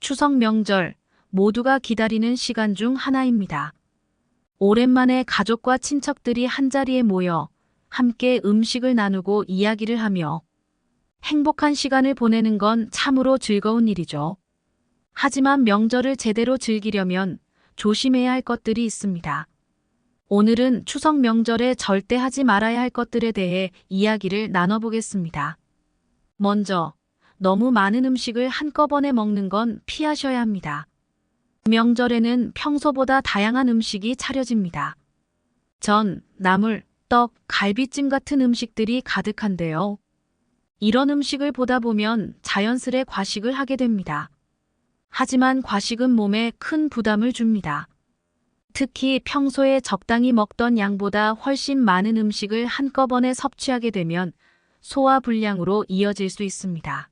추석 명절 모두가 기다리는 시간 중 하나입니다. 오랜만에 가족과 친척들이 한자리에 모여 함께 음식을 나누고 이야기를 하며 행복한 시간을 보내는 건 참으로 즐거운 일이죠. 하지만 명절을 제대로 즐기려면 조심해야 할 것들이 있습니다. 오늘은 추석 명절에 절대 하지 말아야 할 것들에 대해 이야기를 나눠보겠습니다. 먼저, 너무 많은 음식을 한꺼번에 먹는 건 피하셔야 합니다. 명절에는 평소보다 다양한 음식이 차려집니다. 전, 나물, 떡, 갈비찜 같은 음식들이 가득한데요. 이런 음식을 보다 보면 자연스레 과식을 하게 됩니다. 하지만 과식은 몸에 큰 부담을 줍니다. 특히 평소에 적당히 먹던 양보다 훨씬 많은 음식을 한꺼번에 섭취하게 되면 소화불량으로 이어질 수 있습니다.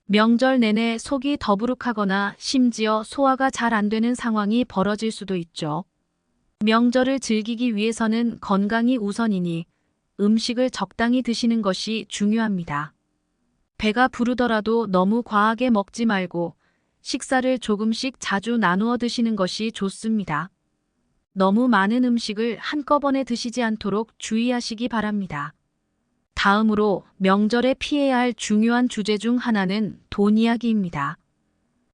명절 내내 속이 더부룩하거나 심지어 소화가 잘 안 되는 상황이 벌어질 수도 있죠. 명절을 즐기기 위해서는 건강이 우선이니 음식을 적당히 드시는 것이 중요합니다. 배가 부르더라도 너무 과하게 먹지 말고 식사를 조금씩 자주 나누어 드시는 것이 좋습니다. 너무 많은 음식을 한꺼번에 드시지 않도록 주의하시기 바랍니다. 다음으로 명절에 피해야 할 중요한 주제 중 하나는 돈 이야기입니다.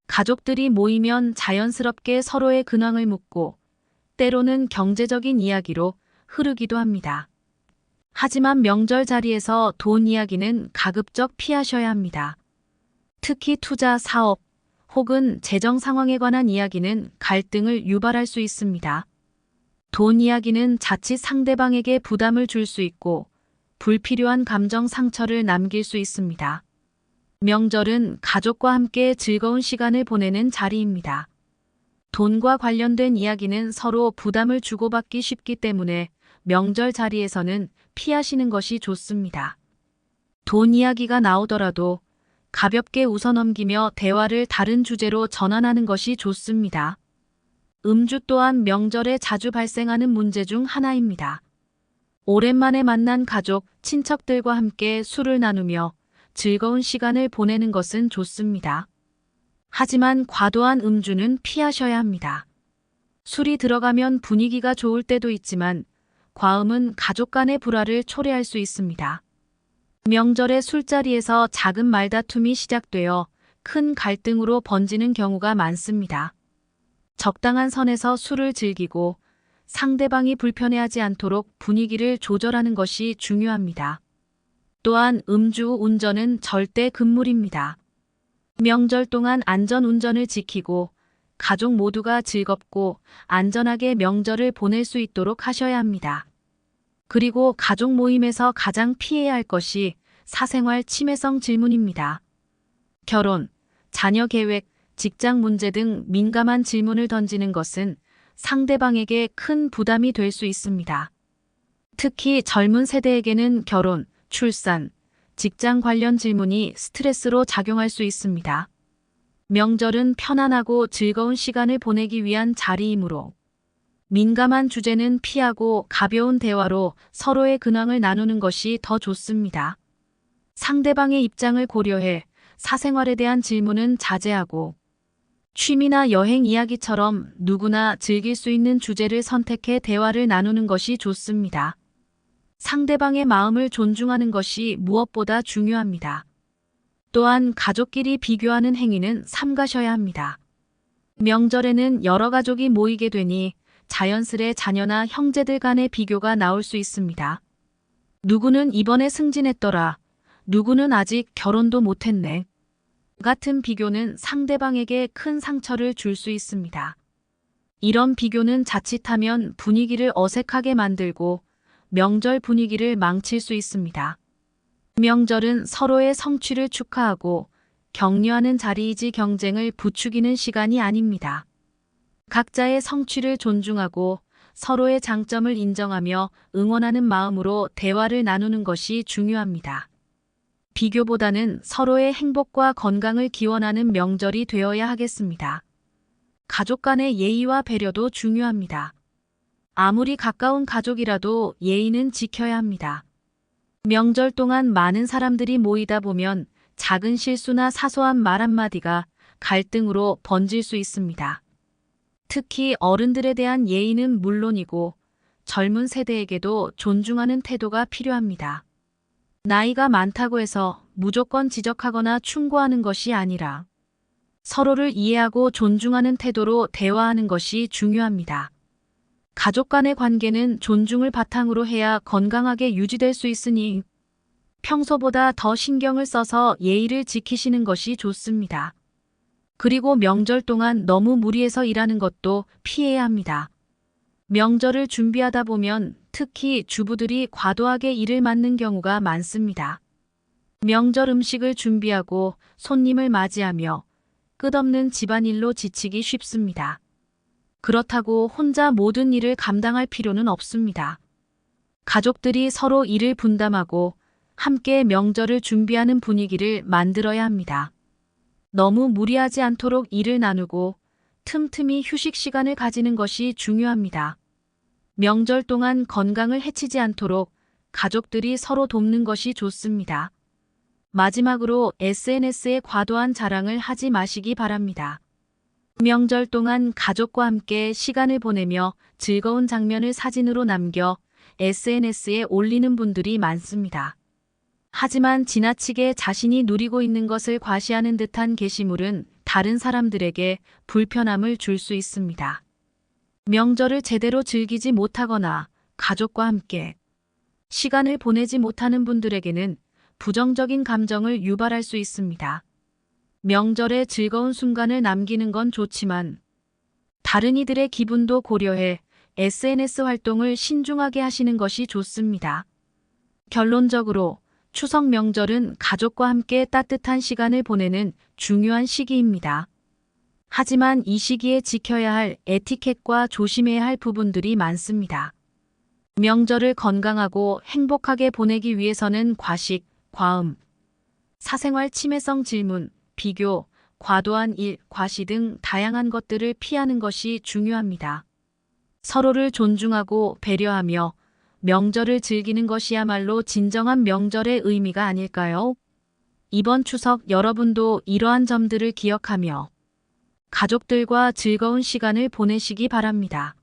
가족들이 모이면 자연스럽게 서로의 근황을 묻고 때로는 경제적인 이야기로 흐르기도 합니다. 하지만 명절 자리에서 돈 이야기는 가급적 피하셔야 합니다. 특히 투자, 사업 혹은 재정 상황에 관한 이야기는 갈등을 유발할 수 있습니다. 돈 이야기는 자칫 상대방에게 부담을 줄 수 있고 불필요한 감정 상처를 남길 수 있습니다. 명절은 가족과 함께 즐거운 시간을 보내는 자리입니다. 돈과 관련된 이야기는 서로 부담을 주고받기 쉽기 때문에 명절 자리에서는 피하시는 것이 좋습니다. 돈 이야기가 나오더라도 가볍게 웃어넘기며 대화를 다른 주제로 전환하는 것이 좋습니다. 음주 또한 명절에 자주 발생하는 문제 중 하나입니다. 오랜만에 만난 가족, 친척들과 함께 술을 나누며 즐거운 시간을 보내는 것은 좋습니다. 하지만 과도한 음주는 피하셔야 합니다. 술이 들어가면 분위기가 좋을 때도 있지만 과음은 가족 간의 불화를 초래할 수 있습니다. 명절의 술자리에서 작은 말다툼이 시작되어 큰 갈등으로 번지는 경우가 많습니다. 적당한 선에서 술을 즐기고 상대방이 불편해하지 않도록 분위기를 조절하는 것이 중요합니다. 또한 음주 후 운전은 절대 금물입니다. 명절 동안 안전 운전을 지키고 가족 모두가 즐겁고 안전하게 명절을 보낼 수 있도록 하셔야 합니다. 그리고 가족 모임에서 가장 피해야 할 것이 사생활 침해성 질문입니다. 결혼, 자녀 계획, 직장 문제 등 민감한 질문을 던지는 것은 상대방에게 큰 부담이 될 수 있습니다. 특히 젊은 세대에게는 결혼, 출산, 직장 관련 질문이 스트레스로 작용할 수 있습니다. 명절은 편안하고 즐거운 시간을 보내기 위한 자리이므로 민감한 주제는 피하고 가벼운 대화로 서로의 근황을 나누는 것이 더 좋습니다. 상대방의 입장을 고려해 사생활에 대한 질문은 자제하고 취미나 여행 이야기처럼 누구나 즐길 수 있는 주제를 선택해 대화를 나누는 것이 좋습니다. 상대방의 마음을 존중하는 것이 무엇보다 중요합니다. 또한 가족끼리 비교하는 행위는 삼가셔야 합니다. 명절에는 여러 가족이 모이게 되니 자연스레 자녀나 형제들 간의 비교가 나올 수 있습니다. 누구는 이번에 승진했더라. 누구는 아직 결혼도 못했네. 같은 비교는 상대방에게 큰 상처를 줄 수 있습니다. 이런 비교는 자칫하면 분위기를 어색하게 만들고 명절 분위기를 망칠 수 있습니다. 명절은 서로의 성취를 축하하고 격려하는 자리이지 경쟁을 부추기는 시간이 아닙니다. 각자의 성취를 존중하고 서로의 장점을 인정하며 응원하는 마음으로 대화를 나누는 것이 중요합니다. 비교보다는 서로의 행복과 건강을 기원하는 명절이 되어야 하겠습니다. 가족 간의 예의와 배려도 중요합니다. 아무리 가까운 가족이라도 예의는 지켜야 합니다. 명절 동안 많은 사람들이 모이다 보면 작은 실수나 사소한 말 한마디가 갈등으로 번질 수 있습니다. 특히 어른들에 대한 예의는 물론이고 젊은 세대에게도 존중하는 태도가 필요합니다. 나이가 많다고 해서 무조건 지적하거나 충고하는 것이 아니라 서로를 이해하고 존중하는 태도로 대화하는 것이 중요합니다. 가족 간의 관계는 존중을 바탕으로 해야 건강하게 유지될 수 있으니 평소보다 더 신경을 써서 예의를 지키시는 것이 좋습니다. 그리고 명절 동안 너무 무리해서 일하는 것도 피해야 합니다. 명절을 준비하다 보면 특히 주부들이 과도하게 일을 맡는 경우가 많습니다. 명절 음식을 준비하고 손님을 맞이하며 끝없는 집안일로 지치기 쉽습니다. 그렇다고 혼자 모든 일을 감당할 필요는 없습니다. 가족들이 서로 일을 분담하고 함께 명절을 준비하는 분위기를 만들어야 합니다. 너무 무리하지 않도록 일을 나누고 틈틈이 휴식 시간을 가지는 것이 중요합니다. 명절 동안 건강을 해치지 않도록 가족들이 서로 돕는 것이 좋습니다. 마지막으로 SNS에 과도한 자랑을 하지 마시기 바랍니다. 명절 동안 가족과 함께 시간을 보내며 즐거운 장면을 사진으로 남겨 SNS에 올리는 분들이 많습니다. 하지만 지나치게 자신이 누리고 있는 것을 과시하는 듯한 게시물은 다른 사람들에게 불편함을 줄 수 있습니다. 명절을 제대로 즐기지 못하거나 가족과 함께 시간을 보내지 못하는 분들에게는 부정적인 감정을 유발할 수 있습니다. 명절에 즐거운 순간을 남기는 건 좋지만 다른 이들의 기분도 고려해 SNS 활동을 신중하게 하시는 것이 좋습니다. 결론적으로 추석 명절은 가족과 함께 따뜻한 시간을 보내는 중요한 시기입니다. 하지만 이 시기에 지켜야 할 에티켓과 조심해야 할 부분들이 많습니다. 명절을 건강하고 행복하게 보내기 위해서는 과식, 과음, 사생활 침해성 질문, 비교, 과도한 일, 과시 등 다양한 것들을 피하는 것이 중요합니다. 서로를 존중하고 배려하며 명절을 즐기는 것이야말로 진정한 명절의 의미가 아닐까요? 이번 추석 여러분도 이러한 점들을 기억하며 가족들과 즐거운 시간을 보내시기 바랍니다.